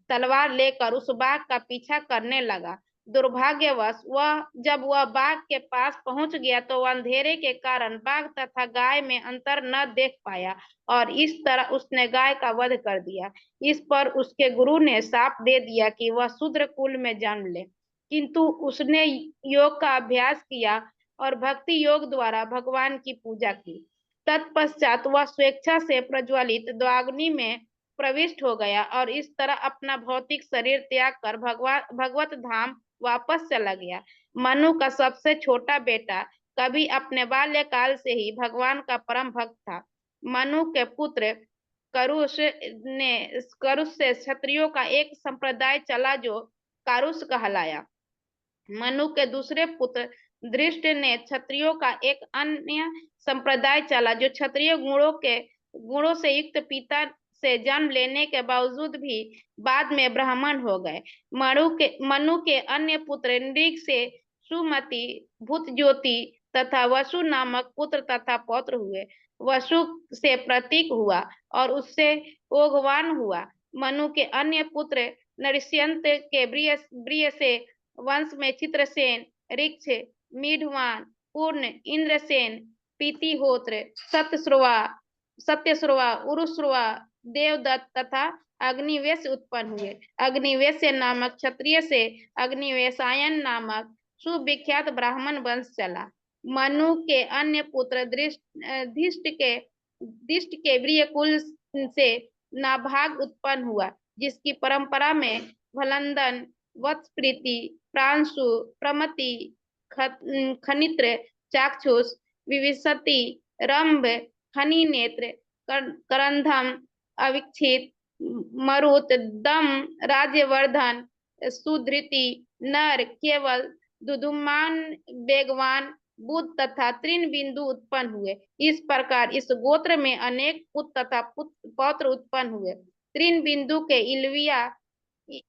तलवार लेकर उस बाघ का पीछा करने लगा। दुर्भाग्यवश जब वह बाघ के पास पहुंच गया तो वह अंधेरे के कारण बाघ तथा गाय में अंतर न देख पाया और इस तरह उसने गाय का वध कर दिया। इस पर उसके गुरु ने शाप दे दिया कि वह शूद्र कुल में जन्म ले, किंतु उसने योग का अभ्यास किया और भक्ति योग द्वारा भगवान की पूजा की। तत्पश्चात वह स्वेच्छा से प्रज्वलित द्वाग्नि में प्रविष्ट हो गया और इस तरह अपना भौतिक शरीर त्याग कर भगवत धाम वापस चला गया। मनु का सबसे छोटा बेटा कभी अपने बाल्यकाल से ही भगवान का परम भक्त था। मनु के पुत्र करुष से क्षत्रियों का एक संप्रदाय चला जो कारुष कहलाया। मनु के दूसरे पुत्र दृष्ट ने क्षत्रियों का एक अन्य संप्रदाय चला जो क्षत्रिय गुणों से युक्त पिता से जन्म लेने के बावजूद भी बाद में ब्राह्मण हो गए। मनु के अन्य पुत्र नृग से सुमति, भूतज्योति तथा वसु नामक पुत्र तथा पौत्र हुए। वसु से प्रतीक हुआ और उससे ओघवान हुआ। मनु के अन्य पुत्र नरसिंह के ब्रिय से वंश में चित्रसेन, ऋक्ष, मीढवान, पूर्ण, इंद्रसेन, पीतिहोत्र, सत्यश्रवा, उरुश्रवा, देवदत्त तथा अग्निवेश उत्पन्न हुए। अग्निवेश नामक क्षत्रिय से अग्निवेशायन नामक सुविख्यात ब्राह्मण वंश चला। मनु के अन्य पुत्र दिष्ट के वीर्य कुल से नाभाग उत्पन्न हुआ, जिसकी परंपरा में भलंदन, वत्सप्रीति, प्रांशु, प्रमति, खनित्र, चाक्षुष, विविशति, रंभ, खनि नेत्र, करंधम, अविक्षित, मरुत, दम, राज्यवर्धन, सुधृति, नर, केवल, दुदुमान, बेगवान, बुद्ध तथा तृण बिंदु उत्पन्न हुए। इस प्रकार इस गोत्र में अनेक पुत्र तथा पौत्र उत्पन्न हुए। तीन बिंदु के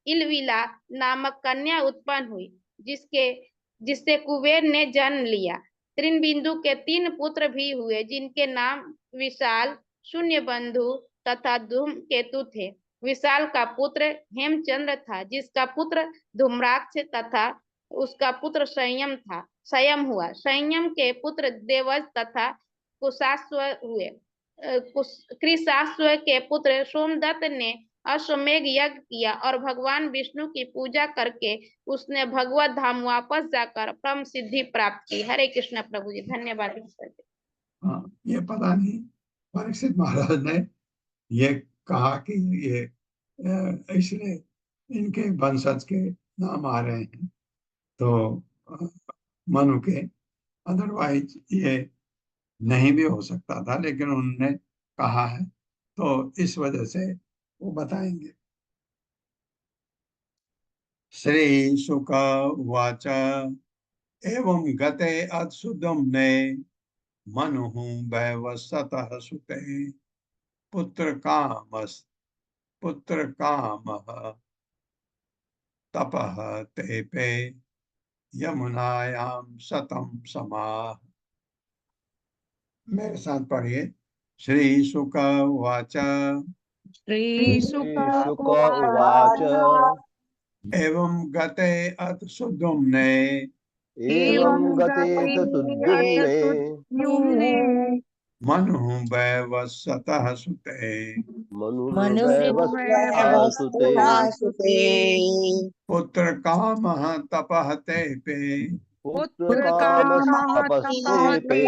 इलविला नामक कन्या उत्पन्न हुई, जिससे कुबेर ने जन्म लिया। तीन बिंदु के 3 पुत्र भी हुए, जिनके नाम विशाल, शून्यबंधु तथा धूमकेतु थे। विशाल का पुत्र हेमचंद्र था, जिसका पुत्र धूम्राक्ष तथा उसका पुत्र संयम हुआ। संयम के पुत्र देवज तथा कुशाश्व हुए। कृशाश्व के पुत्र सोमदत्त ने अश्वमेघ यज्ञ किया और भगवान विष्णु की पूजा करके उसने भगवत धाम वापस जाकर परम सिद्धि प्राप्त की। हरे कृष्ण प्रभु जी। धन्यवाद। हाँ, ये पता नहीं परीक्षित महाराज ने ये कहा कि ये इसलिए इनके वंशज के नाम आ रहे हैं, तो मनु के, अदरवाइज ये नहीं भी हो सकता था, लेकिन उन्होंने कहा है तो इस वजह से वो बताएंगे। श्री शुक उवाच एवं गते अत्सुदम्ने मनुः वैवस्वतः सुते पुत्र कामः तपः तेपे यमुनायां शतं समाः। मेरे साथ पढ़िए। श्री शुक उवाच श्री शुक उवाच एवं गते अथ सुदुम्ने एवं गते सुद्युम्ने मनुः वैवस्वतः सुते मनुर्वैवस्वतः सुते पुत्र कामः तपः तेपे पुत्र कामः तपस्तेपे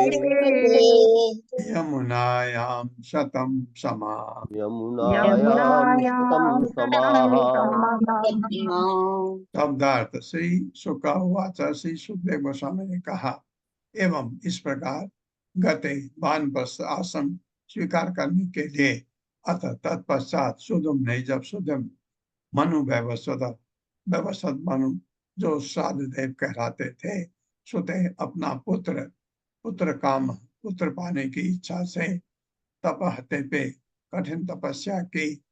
यमुनायां शतं समाः। यमुनायां शतं समाः। शब्दार्थ। श्री शुक उवाच, श्री सुखदेव गोस्वामी ने कहा, एवं इस प्रकार गते वानप्रस्थ आश्रम स्वीकार करने के लिए अथ तत्पश्चात सुदुम्ने, जब सुदुम मनु वैवस्वत मनु जो श्राद्धदेव कहलाते थे, सुते अपना पुत्र काम, पुत्र पाने की इच्छा से तपह तेपे कठिन तपस्या की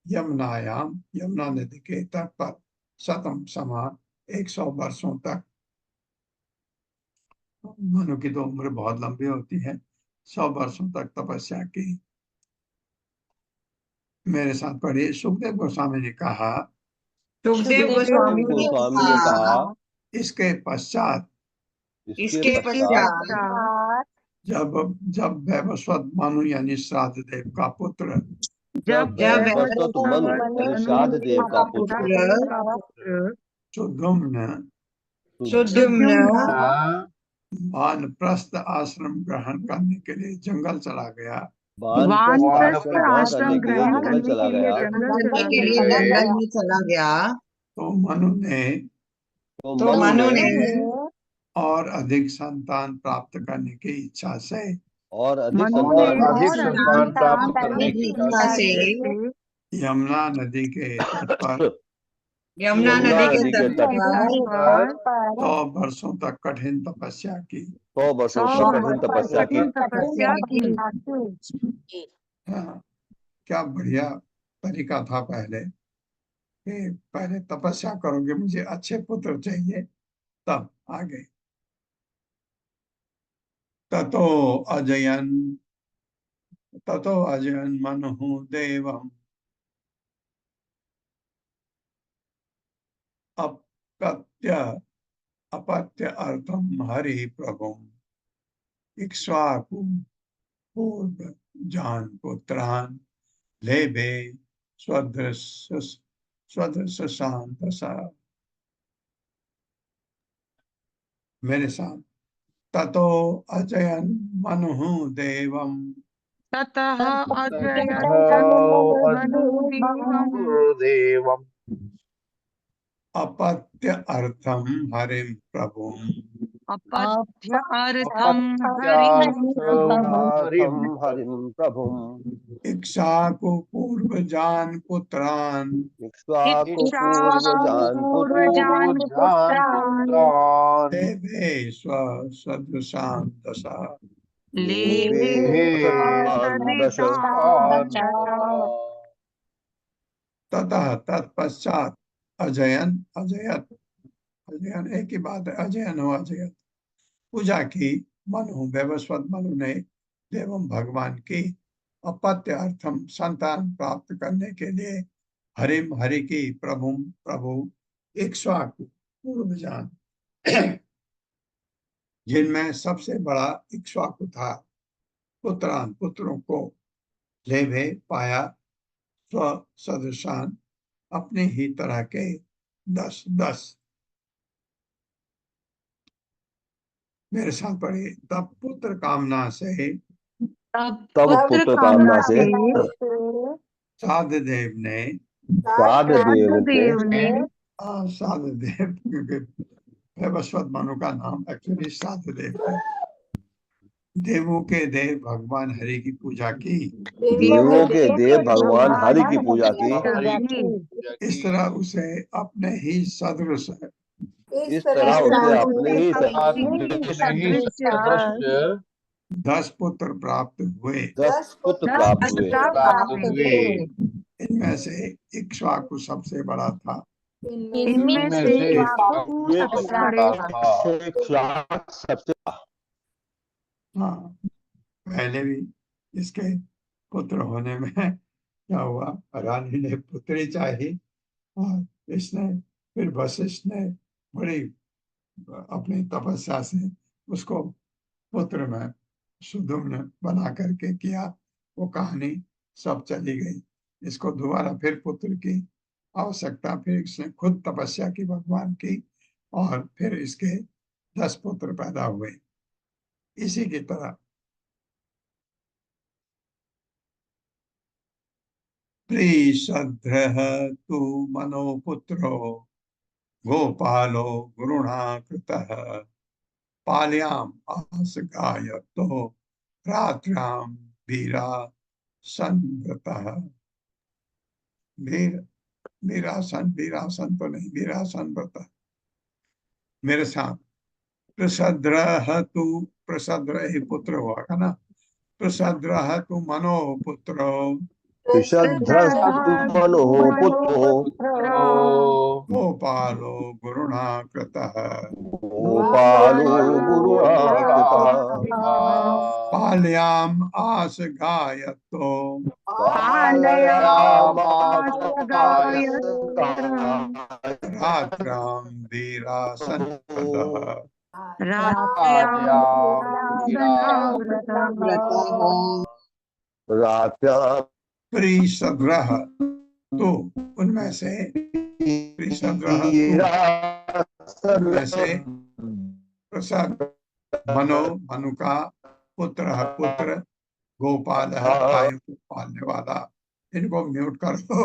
यमुना नदी के तट पर शतम समा 100 वर्षों तक। मनु की तो उम्र बहुत लंबी होती है। 100 वर्षों तक तपस्या की। मेरे साथ पढ़िए। सुखदेव गोस्वामी ने कहा, सुखदेव गोस्वामी ने कहा, इसके पश्चात जब वैवस्वत मनु यानी श्राद्धदेव का पुत्र सुद्युम्न वानप्रस्थ आश्रम ग्रहण करने के लिए जंगल चला गया। वानप्रस्थ आश्रम ग्रहण करने के लिए जंगल में चला गया। तो मनु ने और अधिक संतान प्राप्त करने की इच्छा से यमुना नदी के तट पर 100 वर्षों तक कठिन तपस्या की। हाँ, क्या बढ़िया तरीका था पहले कि पहले तपस्या करोगे, मुझे अच्छे पुत्र चाहिए, तब आगे। ततो अजयन मनुः देवम् अपत्य अर्थम हरि प्रभुम् इक्ष्वाकु पूर्व जान पुत्रान लेभे स्वदृश शांतसा। मेरे साथ। ततो अजयन मनुः देवम् ततः अजयन् देवम् अपत्य अर्थम हरिम प्रभुम् अपत्य अर्थं हरिं प्रभुम् इक्ष्वाकु पूर्वजान पुत्रान देवे स्वदृशां दशा। ततः तत्पश्चात अजयन अजयत, अजयन एक ही बात है, अजयन हो अजयत, पूजा की मनु वैवस्वत मनु ने देवम भगवान की अपत्य अर्थम संतान प्राप्त करने के लिए हरिम हरि की प्रभु प्रभु इक्ष्वाकु पूर्वजान जिनमें सबसे बड़ा इक्ष्वाकु था, पुत्रान पुत्रों को लेवे पाया, स्व सदृशान अपने ही तरह के 10 मेरे साथ पढ़े। तब पुत्र कामना से तब तब पुत्र कामना से साधदेव ने साधदेव ने साधदेव, क्योंकि वैवस्वत मनु का नाम एक्चुअली साधदेव है, देवों के देव भगवान हरि की पूजा की। देवों के देव भगवान हरि की पूजा की। इस तरह उसे अपने ही सदृश इस तरह उसे अपने ही सदृश 10 पुत्र प्राप्त हुए। 10 पुत्र प्राप्त हुए। इनमें से इक्ष्वाकु सबसे बड़ा था। इनमें से इक्ष्वाकु सबसे बड़े सबसे हाँ, पहले भी इसके पुत्र होने में क्या हुआ, रानी ने पुत्री चाही और इसने फिर वशिष्ठ ने बड़ी अपनी तपस्या से उसको पुत्र में सुदुम्न बना करके किया। वो कहानी सब चली गई। इसको दोबारा फिर पुत्र की आवश्यकता, फिर इसने खुद तपस्या की भगवान की और फिर इसके 10 पुत्र पैदा हुए। इसी की तरह प्रीशद्रः तु मनोपुत्रो गोपालो गुरुणा कृतः पाल्याम आस गायतो रात्र्याम वीरा संव्रतः। वीरासन तो नहीं, वीरासन व्रत। मेरे साथ प्रसद्रः तु, प्रसद्र ही पुत्र हुआ का ना, प्रसद्रः तु मनोपुत्रो मनोः पुत्रो गोपालो गुरुणा कृतः गोपालो गुरुणा कृतः पाल्याम आस गायतो रात्रां वीरासन प्रीसद्रः तो उनमें से प्रीसद्रः उनमें से प्रसद मनु का पुत्र गोपाल है, गायों को पालने वाला। इनको म्यूट कर दो।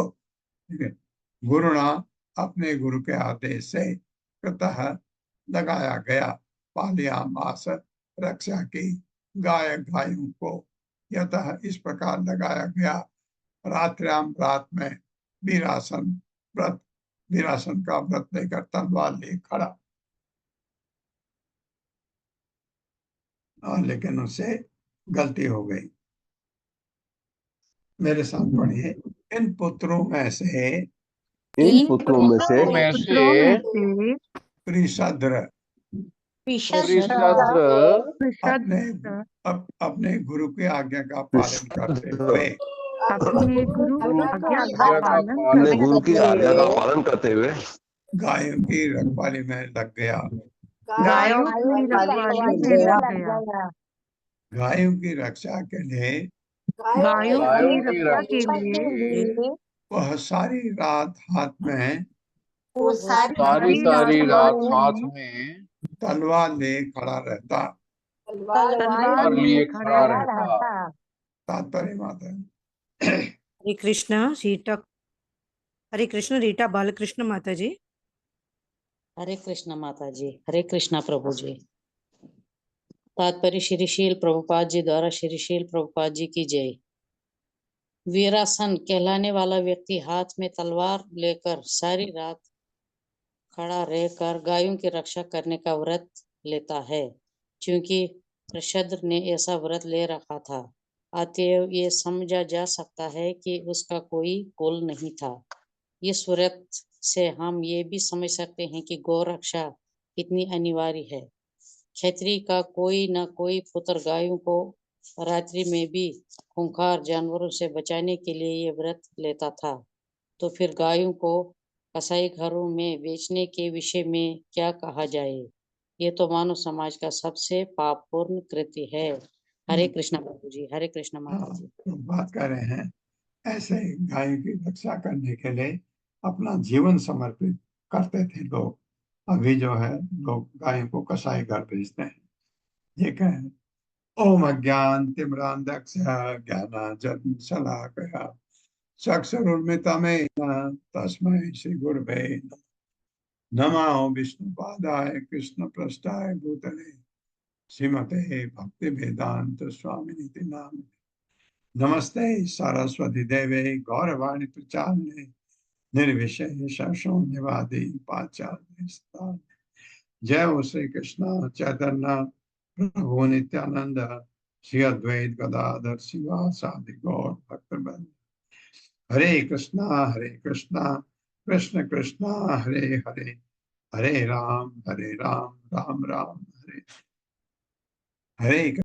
गुरुणा अपने गुरु के आदेश से कृतः लगाया गया, पालियामास रक्षा की गायों को, यतः इस प्रकार लगाया गया, रात्र्याम रात में वीरासन का व्रत लेकर तलवार ले खड़ा। लेकिन उससे गलती हो गई। मेरे साथ पढ़िए। इन पुत्रों में से प्रीशद्र अपने गुरु की आज्ञा का पालन करते हुए अपने गुरु की आज्ञा का पालन करते हुए गायों की रखवाली में लग गया। गायों की रक्षा के लिए वह सारी रात हाथ में तलवार ले खड़ा रहता। तात्पर्य माता हरे कृष्ण रीटा बालकृष्ण माता जी। हरे कृष्ण माता जी। हरे कृष्णा प्रभु जी। तात्पर्य श्री शील प्रभुपाद जी द्वारा श्री शील प्रभुपाद जी की जय। वीरासन कहलाने वाला व्यक्ति हाथ में तलवार लेकर सारी रात खड़ा रहकर गायों की रक्षा करने का व्रत लेता है। क्योंकि प्रशद्र ने ऐसा व्रत ले रखा था, अतएव ये समझा जा सकता है कि उसका कोई कुल नहीं था। इस व्रत से हम ये भी समझ सकते हैं कि गौ रक्षा कितनी अनिवार्य है। क्षत्रिय का कोई न कोई पुत्र गायों को रात्रि में भी खूंखार जानवरों से बचाने के लिए ये व्रत लेता था। तो फिर गायों को कसाई घरों में बेचने के विषय में क्या कहा जाए? ये तो मानव समाज का सबसे पापपूर्ण कृत्य है। हरे कृष्णा प्रभु जी, हरे कृष्णा माता जी। तो बात कर रहे हैं ऐसे गायों की रक्षा करने के लिए अपना जीवन समर्पित करते थे लोग। अभी जो है लोग गायों को कसाई घर भेजते हैं। ये कहें ओम अज्ञान तिमिरांधस्य ज्ञानांजन शलाकया चक्षुरुन्मिलितं तस्मै श्री गुरवे नमः। नमो विष्णुपादाय कृष्णप्रेष्ठाय भूतले श्रीमते भक्ति वेदांत स्वामिनिति नामिने। नमस्ते सरस्वती देवे गौरवाणी प्रचारणे निर्विशेष शून्यवादी पाचार्य स्थान। जय हो श्री कृष्ण चैतन्य प्रभु नित्यानंद श्री अद्वैत गदाधर शिवासादि गौर भक्तवृंद। हरे कृष्णा कृष्ण कृष्णा हरे हरे, हरे राम राम राम हरे हरे।